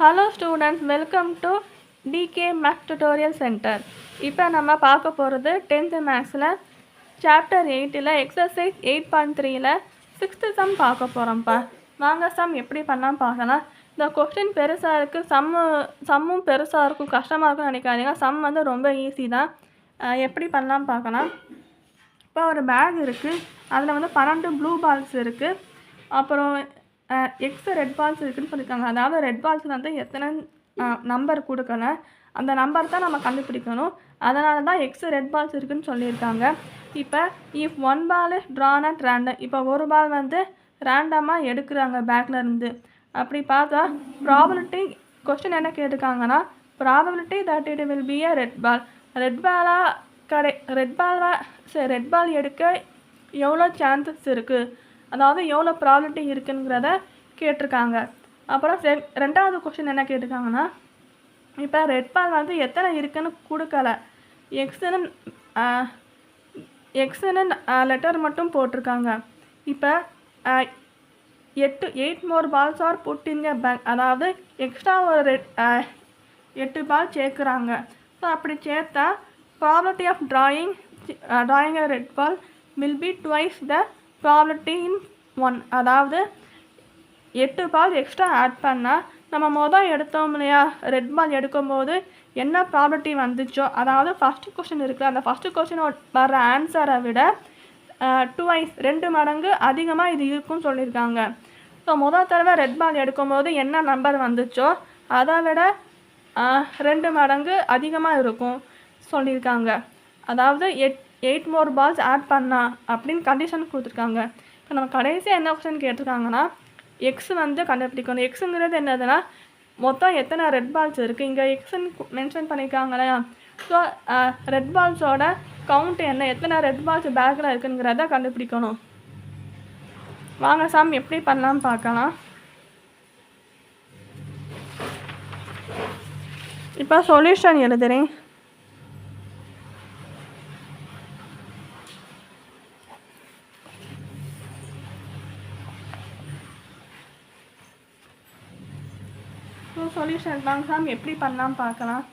Hello students, welcome to DK maths tutorial centre. இப்போ நம்ம பார்க்க போகிறது 10th மேக்ஸில் சாப்டர் 8ல் எக்ஸசைஸ் 8.3ல் 6th சம் பார்க்க போகிறோம்ப்பா. வாங்க சம் எப்படி பண்ணலாம் பார்க்கலாம். இந்த கொஸ்டின் பெருசாக இருக்குது, சம்மும் பெருசாக இருக்கும், கஷ்டமாக இருக்கும்னு நினைக்காதீங்க. சம் வந்து ரொம்ப ஈஸி தான். எப்படி பண்ணலாம் பார்க்கலாம். இப்போ ஒரு பேக் இருக்குது, அதில் வந்து 12 ப்ளூ பால்ஸ் இருக்குது, அப்புறம் எக்ஸ் ரெட் பால்ஸ் இருக்குதுன்னு சொல்லியிருக்காங்க. அதாவது ரெட் பால்ஸ் வந்து எத்தனை நம்பர் கொடுக்கல, அந்த நம்பர் தான் நம்ம கண்டுபிடிக்கணும். அதனால தான் எக்ஸ் ரெட் பால்ஸ் இருக்குதுன்னு சொல்லியிருக்காங்க. இப்போ if one ball is drawn at random, இப்போ ஒரு பால் வந்து ரேண்டமாக எடுக்கிறாங்க பேக்லேருந்து. அப்படி பார்த்தா ப்ராபபிலிட்டி கொஸ்டின் என்ன கேட்டிருக்காங்கன்னா, probability that it will be a red ball. Red ball எடுக்க எவ்வளோ சான்சஸ் இருக்குது, அதாவது எவ்வளோ ப்ராபபிலிட்டி இருக்குங்கிறத கேட்டிருக்காங்க. அப்புறம் ரெண்டாவது கொஸ்டின் என்ன கேட்டிருக்காங்கன்னா, இப்போ ரெட் பால் வந்து எத்தனை இருக்குன்னு கொடுக்கல, எக்ஸுன்னு லெட்டர் மட்டும் போட்டிருக்காங்க. இப்போ 8 more balls are put in a bag, அதாவது எக்ஸ்ட்ரா ஒரு 8 பால் சேர்க்குறாங்க. ஸோ அப்படி சேர்த்தா probability of drawing a red ball will be twice the probability in 1. அதாவது 8 பால் எக்ஸ்ட்ரா ஆட் பண்ணால் நம்ம எடுத்தோம் இல்லையா, ரெட் பால் எடுக்கும்போது என்ன ப்ராபபிலிட்டி வந்துச்சோ, அதாவது ஃபஸ்ட்டு கொஸ்டின் இருக்குது, அந்த ஃபஸ்ட்டு கொஸ்டின் வர்ற ஆன்சரை விட 2 மடங்கு அதிகமாக இது இருக்குன்னு சொல்லியிருக்காங்க. ஸோ தடவை ரெட் பால் எடுக்கும்போது என்ன நம்பர் வந்துச்சோ அதை விட 2 மடங்கு அதிகமாக இருக்கும் சொல்லியிருக்காங்க. அதாவது 8 more balls ஆட் பண்ணா அப்படின்னு கண்டிஷன் கொடுத்துருக்காங்க. இப்போ நம்ம கடைசியாக என்ன கொஸ்டின் கேட்டிருக்காங்கன்னா, எக்ஸ் வந்து கண்டுபிடிக்கணும். எக்ஸுங்கிறது என்னதுன்னா மொத்தம் எத்தனை ரெட் பால்ஸ் இருக்குது, இங்கே எக்ஸுன்னு மென்ஷன் பண்ணியிருக்காங்க இல்லையா. ஸோ ரெட் பால்ஸோட கவுண்ட் என்ன, எத்தனை ரெட் பால்ஸ் பேக்கில் இருக்குங்கிறத கண்டுபிடிக்கணும். வாங்க சாம் எப்படி பண்ணலாம்னு பார்க்கலாம். இப்போ சொல்யூஷன் எழுதுறேன். சொல்யூஷன் வாங்க சாம் எப்படி பண்ணலாம் பார்க்கலாம்.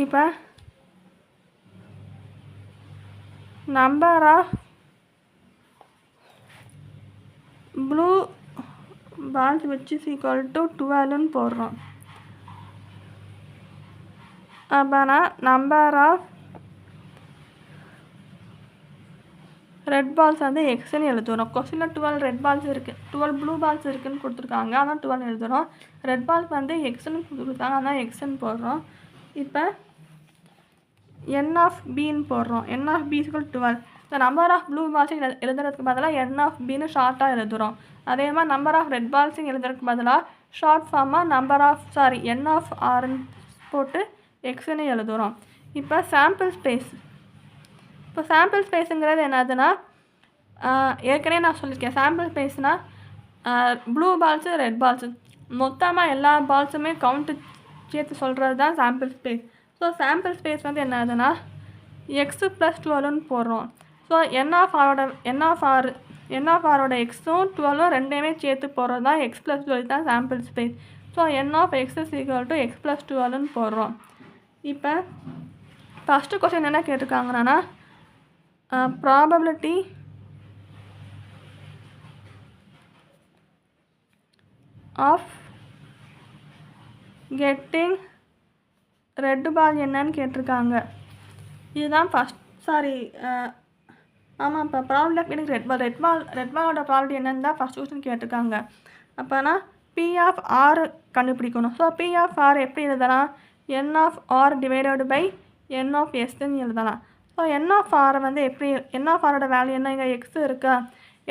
இப்போ number of blue balls which is equal to 12ன்னு போடுறோம். அப்போனா நம்பர் ஆஃப் ரெட் பால்ஸ் வந்து எக்ஸ்ன்னு எழுதுறோம். கொஸ்டினில் 12 ரெட் பால்ஸ் இருக்குது, 12 ப்ளூ பால்ஸ் இருக்குதுன்னு கொடுத்துருக்காங்க, அதான் 12 எழுதுகிறோம். ரெட் பால்ஸ் வந்து எக்ஸ்ன்னு கொடுத்துருக்காங்க, அதான் எக்ஸ்ன்னு போடுறோம். இப்போ என் ஆஃப் பின்னு போடுறோம். என் ஆஃப் பி = 12. இந்த நம்பர் ஆஃப் ப்ளூ பால்ஸிங் எழுதுறதுக்கு பதிலாக என் ஆஃப் பின்னு ஷார்ட்டாக எழுதுகிறோம். அதே மாதிரி நம்பர் ஆஃப் ரெட் பால்ஸிங் எழுதுறதுக்கு பதிலாக ஷார்ட் ஃபார்மாக என் ஆஃப் ஆர்ன்னு போட்டு எக்ஸ்ன்னு எழுதுகிறோம். இப்போ சாம்பிள் ஸ்பேஸுங்கிறது என்னதுன்னா, ஏற்கனவே நான் சொல்லியிருக்கேன், சாம்பிள் ஸ்பேஸ்னால் ப்ளூ பால்ஸு ரெட் பால்ஸு மொத்தமாக எல்லா பால்ஸுமே கவுண்ட்டு சேர்த்து சொல்கிறது தான் sample space. So sample space வந்து என்னதுன்னா எக்ஸு + 12ன்னு போடுறோம். ஸோ என் ஆஃப் ஆரோட எக்ஸும் 12ம் ரெண்டையுமே சேர்த்து போடுறது தான் எக்ஸ் + 12 தான் sample space. So n of x = x + 12ன்னு போடுறோம். இப்போ ஃபஸ்ட்டு கொஸ்டின் என்ன கேட்டிருக்காங்கன்னா, probability of getting red ball என்னன்னு கேட்டிருக்காங்க. இதுதான் ஆமாம், ப்ராபபிலிட்டி ஆஃப் கெட்டிங் ரெட் பாலோட ப்ராபபிலிட்டி என்னன்னு தான் ஃபஸ்ட் கொஸ்டின் கேட்டிருக்காங்க. அப்போனா பி ஆஃப் ஆர் கண்டுபிடிக்கணும். ஸோ பி ஆஃப் ஆர் எப்படி எழுதலாம், n of R divided by n of எஸ்ன்னு எழுதலாம். ஸோ என் ஆஃப் ஆரை வந்து எப்படி, என் ஆஃப் ஆரோட வேல்யூ என்ன, இங்கே எக்ஸ் இருக்கா,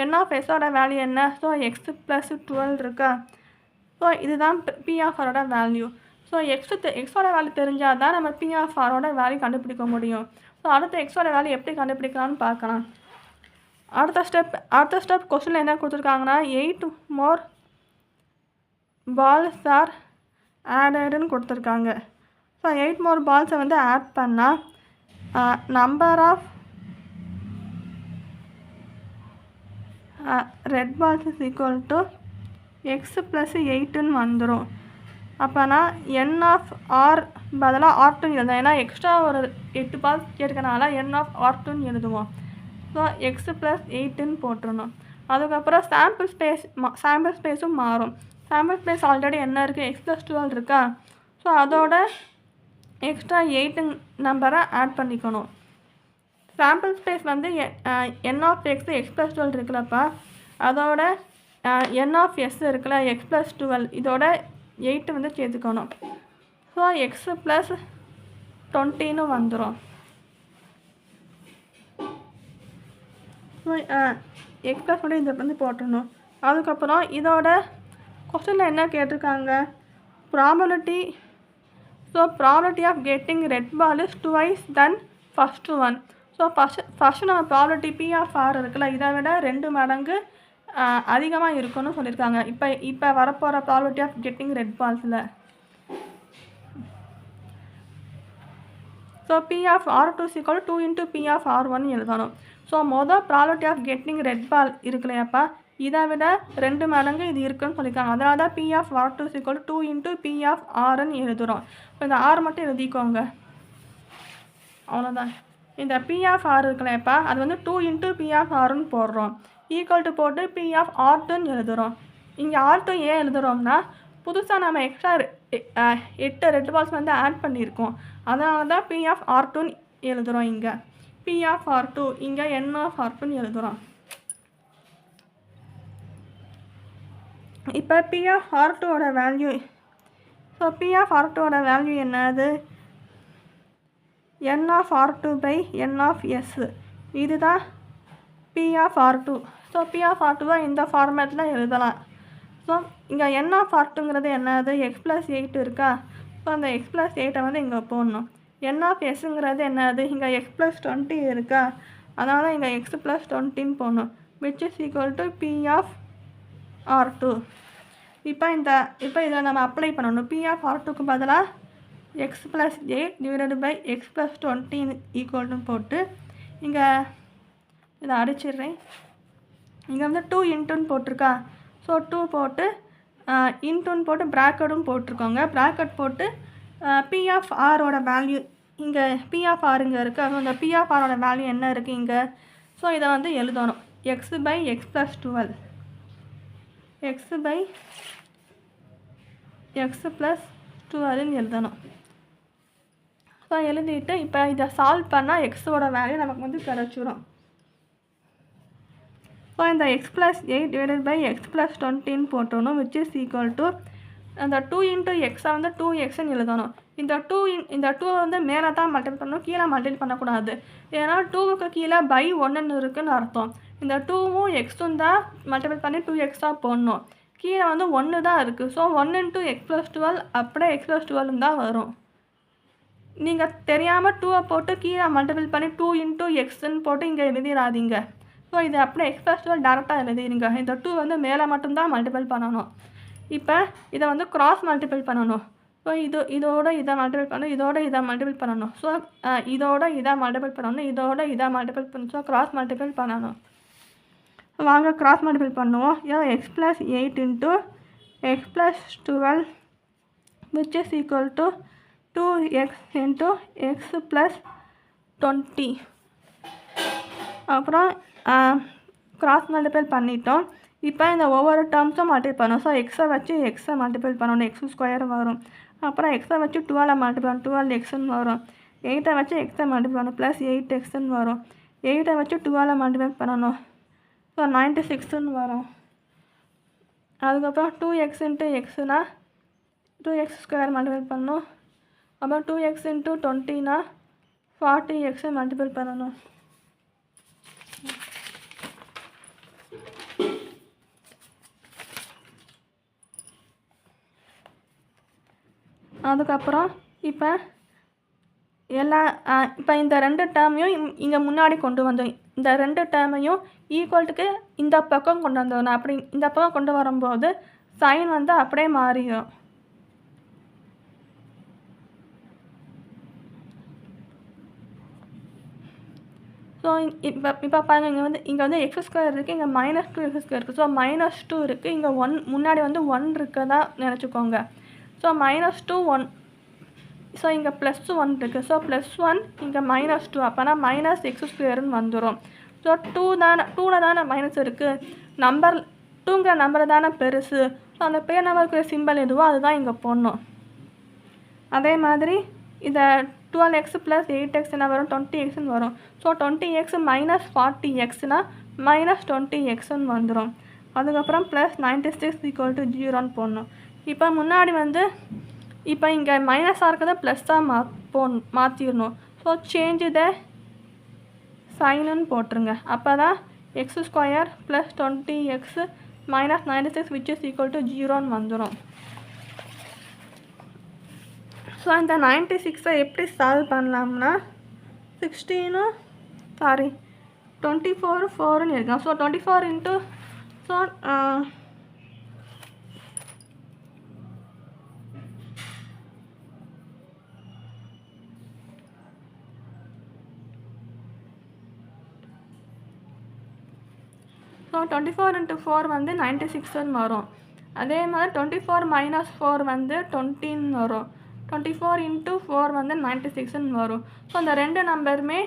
என் ஆஃப் எஸ்ஸோட வேல்யூ என்ன, ஸோ எக்ஸ் + 12 இருக்கா. ஸோ இதுதான் பி ஆஃப் ஆரோட வேல்யூ. ஸோ எக்ஸோட வேல்யூ தெரிஞ்சால் தான் நம்ம பி ஆஃப் ஆரோட வேல்யூ கண்டுபிடிக்க முடியும். ஸோ அடுத்த எக்ஸோட வேல்யூ எப்படி கண்டுபிடிக்கலாம்னு பார்க்கலாம். அடுத்த ஸ்டெப் கொஸ்டினில் என்ன கொடுத்துருக்காங்கன்னா, 8 more balls are addedன்னு கொடுத்துருக்காங்க. ஸோ 8 more balls வந்து ஆட் பண்ணால் number of red balls is equal to x plus 8ன்னு வந்துடும். அப்போனா என் ஆஃப் ஆர் பதிலாக R2 எழுதும். ஏன்னா எக்ஸ்ட்ரா ஒரு 8 பால்ஸ் கேட்கறனால என் ஆஃப் R2ன்னு எழுதுவோம். ஸோ எக்ஸ் ப்ளஸ் 8ன்னு போட்டுருணும். அதுக்கப்புறம் சாம்பிள் ஸ்பேஸும் மாறும். சாம்பிள் ஸ்பேஸ் ஆல்ரெடி என்ன இருக்குது, எக்ஸ் ப்ளஸ் 12 இருக்கா. ஸோ அதோட எக்ஸ்ட்ரா 8 நம்பரை ஆட் பண்ணிக்கணும். சாம்பிள் ஸ்பேஸ் வந்து என் ஆஃப் எக்ஸ் எக்ஸ் ப்ளஸ் 12 இருக்குல்லப்பா, அதோட என் ஆஃப் எஸ் இருக்குல்ல எக்ஸ் ப்ளஸ் 12, இதோட 8 வந்து சேர்த்துக்கணும். ஸோ எக்ஸ் ப்ளஸ் 20ன்னு வந்துடும். ஸோ எக்ஸ் ப்ளஸ் வந்து இதை வந்து போட்டுடணும். அதுக்கப்புறம் இதோட கொஸ்டினில் என்ன கேட்டிருக்காங்க, probability. So probability of getting red ball is twice than first one. So first நம்ம ப்ராபபிலிட்டி பி ஆஃப் ஆர் இருக்குல்ல, இதை விட 2 மடங்கு அதிகமாக இருக்குன்னு சொல்லியிருக்காங்க. இப்போ வரப்போகிற ப்ராபபிலிட்டி ஆஃப் கெட்டிங் ரெட் பால்ஸில். So P of R2 = 2 × P of R1 எழுதணும். ஸோ மொதல் probability of getting red ball இருக்குல்லையாப்பா, இதை விட 2 மடங்கு இது இருக்குன்னு சொல்லியிருக்காங்க. அதனால தான் P of R2 = 2 × P of Rன்னு எழுதுகிறோம். இப்போ இந்த ஆர் மட்டும் எழுதிக்கோங்க, அவ்வளோதான். இந்த பி ஆஃப் ஆர் இருக்குல்லையாப்பா, அது வந்து 2 × P ஆஃப் Rன்னு போடுறோம். ஈக்குவல் டு போட்டு பி ஆஃப் R2ன்னு எழுதுகிறோம். இங்கே R2 ஏன் எழுதுகிறோம்னா, புதுசாக நம்ம எக்ஸ்ட்ரா 8 ரெட் பால்ஸ் வந்து ஆட் பண்ணியிருக்கோம். அதனால தான் பி ஆஃப் R2ன்னு எழுதுகிறோம். இங்கே பி ஆஃப் R2, இங்கே என் ஆஃப் R2ன்னு எழுதுகிறோம். இப்போ பி ஆஃப் R2ஓட வேல்யூ, ஸோ பி ஆஃப் R2ஓட வேல்யூ என்னது, n of R2/n of S. இதுதான் P of R2. So P of R2 இந்த ஃபார்மேட்டில் எழுதலாம். ஸோ இங்கே என் ஆஃப் R2ங்கிறது என்னது, எக்ஸ் ப்ளஸ் 8 இருக்கா. ஸோ அந்த எக்ஸ் ப்ளஸ் 8 வந்து இங்கே போடணும். என் ஆஃப் எஸ்ஸுங்கிறது என்னது, இங்கே எக்ஸ் ப்ளஸ் 20 இருக்கா, அதனால் இங்கே எக்ஸ் ப்ளஸ் 20ன்னு போடணும். Which is equal to P of R2. இப்போ இதை நம்ம அப்ளை பண்ணணும். பி ஆஃப் R2க்கு பதிலாக எக்ஸ் ப்ளஸ் 8 / எக்ஸ் ப்ளஸ் 20 ஈக்குவல்னு போட்டு இங்கே இதை அடிச்சிடுறேன். இங்கே வந்து 2 × போட்டிருக்கா. ஸோ 2 போட்டு இன்ட்டுன்னு போட்டு ப்ராக்கெட்டும் போட்டிருக்கோங்க. ப்ராக்கெட் போட்டு பி ஆஃப் ஆரோட வேல்யூ, இங்கே பி ஆஃப் ஆர் இங்கே இருக்குது. அது அந்த பி ஆஃப் ஆரோட வேல்யூ என்ன இருக்குது இங்கே. ஸோ இதை வந்து எழுதணும், x / x plus 12, x / x plus 12ன்னு எழுதணும். ஸோ எழுதிட்டு இப்போ இதை சால்வ் பண்ணால் எக்ஸோட வேல்யூ நமக்கு வந்து கிடச்சிரும். ஸோ இந்த எக்ஸ் ப்ளஸ் 8 / எக்ஸ் ப்ளஸ் 20ன்னு போட்டணும். விச் இஸ் ஈக்குவல் டு அந்த 2 × எக்ஸை வந்து 2xன்னு எழுதணும். இந்த 2 வந்து மேலே தான் மல்டிபிள் பண்ணணும், கீழே மல்டிபிள் பண்ணக்கூடாது. ஏன்னா 2க்கு கீழே /1ன்னு இருக்குதுன்னு அர்த்தம். இந்த 2வும் எக்ஸும் தான் மல்டிபிள் பண்ணி 2x போடணும். கீழே வந்து 1 தான் இருக்குது. ஸோ 1 × x + 12 அப்படியே x + 12 தான் வரும். நீங்கள் தெரியாமல் 2 போட்டு கீழே மல்டிபிள் பண்ணி 2 × xன்னு போட்டு இங்கே எழுதிடாதீங்க. ஸோ இது அப்படியே x + 12 டேரெக்டாக எழுதிடுங்க. இந்த 2 வந்து மேலே மட்டும்தான் மல்டிபிள் பண்ணணும். இப்போ இதை வந்து கிராஸ் மல்டிபிள் பண்ணணும். ஸோ இதோட இதை மல்டிபிள் பண்ணணும், இதோட இதை மல்டிபிள் பண்ணணும். ஸோ இதோட இதை மல்டிபிள் பண்ணணும், இதோட இதை மல்டிபிள் பண்ணணும். ஸோ கிராஸ் மல்டிபிள் பண்ணணும். வாங்க கிராஸ் மல்டிபிள் பண்ணுவோம். x + 8 × x + 12 which is equal to 2x × x + 20. அப்புறம் கிராஸ் மல்டிபிள் பண்ணிட்டோம். இப்போ இந்த ஒவ்வொரு டேர்ம்ஸும் மல்டிபிள் பண்ணணும். ஸோ எக்ஸை வச்சு எக்ஸை மல்டிபிள் பண்ணணும், x² வரும். அப்புறம் எக்ஸை வச்சு 12 மல்டிபிள் பண்ணணும், 12xன்னு வரும். 8ஐ வச்சு எக்ஸை மல்டிபிள் பண்ணணும், +8xன்னு வரும். 8ஐ வச்சு 12 மல்டிபிள் பண்ணணும், ஸோ 96ன்னு வரும். அதுக்கப்புறம் 2x × xனா 2x² மல்டிபிள் பண்ணணும். அப்புறம் 2x × 20னா 40xஐ மல்டிபிள் பண்ணணும். அதுக்கப்புறம் இப்போ இந்த 2 டேர்மையும் இங்கே முன்னாடி கொண்டு வந்தோம். இந்த 2 டேர்மையும் ஈக்குவல்ட்டுக்கு இந்த பக்கம் கொண்டு வந்தோம். அப்படி இந்த பக்கம் கொண்டு வரும்போது சைன் வந்து அப்படியே மாறிடும். ஸோ ஸோ இப்போ பாருங்கள், இங்கே வந்து x² இருக்குது, இங்கே -2x² இருக்குது. ஸோ -2 இருக்குது, இங்கே 1 முன்னாடி வந்து 1 இருக்கதா நினச்சிக்கோங்க. ஸோ -2 1, ஸோ இங்கே +1 இருக்குது. ஸோ +1 இங்கே -2, அப்போனா -x² வந்துடும். ஸோ 2ல் தானே மைனஸ் இருக்குது, நம்பர் 2ங்கிற நம்பர் தானே பெருசு. ஸோ அந்த பேர் நம்பருக்கு சிம்பிள் எதுவோ அதுதான் இங்கே போடணும். அதே மாதிரி இதை 12x + 8x என்ன வரும், 20xன்னு வரும். ஸோ 20x - 40xனா -20xன்னு வந்துடும். அதுக்கப்புறம் +96 = 0ன்னு போடணும். இப்போ முன்னாடி வந்து இப்போ இங்கே மைனஸாக இருக்கிறத ப்ளஸ்ஸாக மாற்றிடணும். ஸோ சேஞ்ச் த சைனுன்னு போட்டுருங்க. அப்போ தான் x² + 20x - 96 = 0ன்னு வந்துடும். ஸோ இந்த 96 எப்படி சால்வ் பண்ணலாம்னா 24 4ன்னு இருக்கலாம். ஸோ 24 இன்ட்டு ஸோ ஸோ 24 × 4 வந்து 96ன்னு வரும். அதே மாதிரி 24 - 4 வந்து 20ன்னு வரும். 24 × 4 வந்து 96ன்னு வரும். ஸோ அந்த ரெண்டு நம்பருமே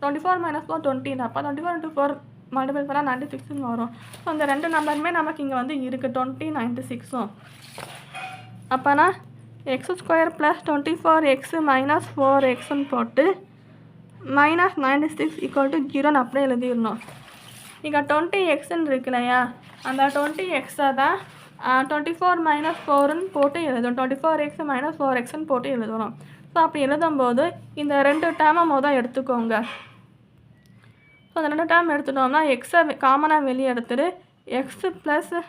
24 - 4 20 தான். அப்போ 24 × 4 மல்டிபிள் பண்ணால் 96ன்னு வரும். ஸோ அந்த ரெண்டு நம்பருமே நமக்கு இங்கே வந்து இருக்குது, 20 96ம். அப்போனா x² + 24x - 4xன்னு போட்டு -96 = 0ன்னு அப்படியே எழுதிடணும். இங்கே 20xன்னு இருக்கு இல்லையா, அந்த 20xை தான் 24 - 4ன்னு போட்டு எழுதணும். 24x - 4xன்னு போட்டு எழுதணும். ஸோ அப்படி எழுதும்போது இந்த ரெண்டு டேர்மை எடுத்துக்கோங்க. ஸோ அந்த ரெண்டு டேர்ம் எடுத்துட்டோம்னா எக்ஸை காமனாக வெளியே எடுத்துட்டு x +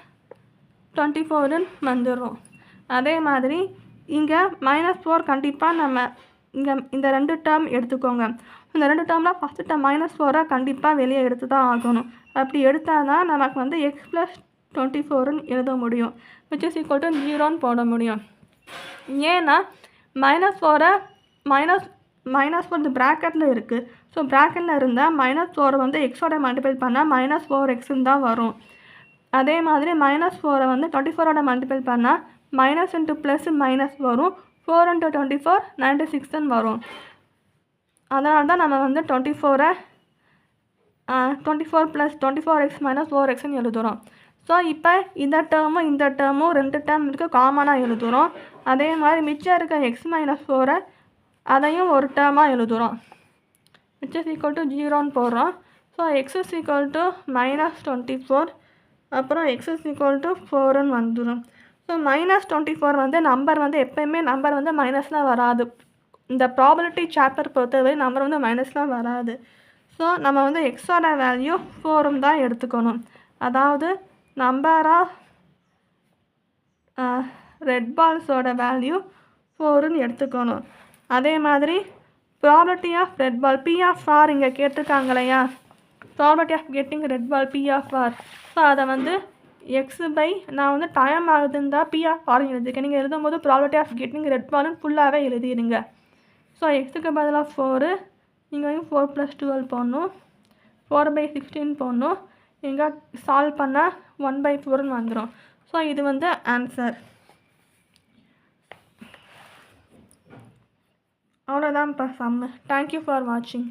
24ன்னு வந்துடும். அதே மாதிரி இங்கே -4 கண்டிப்பாக நம்ம இங்கே இந்த ரெண்டு டேர்ம் எடுத்துக்கோங்க. இந்த ரெண்டு டேர்மில் ஃபஸ்ட்டு டேர்ம் -4 கண்டிப்பாக வெளியே எடுத்து தான் ஆகணும். அப்படி எடுத்தால் தான் நமக்கு வந்து x + 24ன்னு எழுத முடியும், which is equal to 0ன்னு போட முடியும். ஏன்னா -4 இந்த ப்ராக்கெட்டில் இருக்குது. ஸோ ப்ராக்கெட்டில் இருந்தால் -4 வந்து எக்ஸோட மல்டிபிள் பண்ணால் -4xன்னு தான் வரும். அதே மாதிரி -4 வந்து 24ஓட மல்டிபிள் பண்ணால் மைனஸ் இன்ட்டு ப்ளஸ் மைனஸ் வரும். 4 × 24 96ன்னு வரும். அதனால தான் நம்ம வந்து 24 + 24x - 4xன்னு எழுதுகிறோம். ஸோ இப்போ இந்த டேர்மும் ரெண்டு டேர்ம் இருக்குது, காமனாக எழுதுகிறோம். அதே மாதிரி மிச்சம் இருக்க x - 4 அதையும் ஒரு டேர்மாக எழுதுகிறோம், which is equal to 0ன்னு போடுறோம். So x is equal to -24, அப்புறம் x is equal to 4ன்னு வந்துடும். ஸோ -24 வந்து நம்பர் வந்து எப்போயுமே நம்பர் வந்து மைனஸ்லாம் வராது. இந்த ப்ராபபிலிட்டி சாப்டர் பொறுத்தவரை நம்பர் வந்து மைனஸ்லாம் வராது. ஸோ நம்ம வந்து எக்ஸோட வேல்யூ 4ன்னு தான் எடுத்துக்கணும். அதாவது நம்பர் ஆஃப் ரெட் பால்ஸோட வேல்யூ 4ன்னு எடுத்துக்கணும். அதே மாதிரி probability of red ball P(r) இங்கே கேட்டிருக்காங்க இல்லையா, probability of getting red ball P(r). So அதை வந்து நான் வந்து டைம் ஆகுதுன்னு தான் P(r) எழுதியிருக்கேன். நீங்கள் எழுதும்போது ப்ராபபிலிட்டி ஆஃப் கெட்டிங் ரெட் பால்னு ஃபுல்லாகவே எழுதிடுங்க. ஸோ எக்ஸுக்கு பதிலாக 4, நீங்கள் வந்து 4 + 12 போடணும், 4/16 போடணும். எங்கே சால்வ் பண்ணால் 1/4ன்னு வந்துடும். ஸோ இது வந்து ஆன்சர். அவ்வளோதான்ப்பா சம்மு. தேங்க்யூ ஃபார் வாட்சிங்.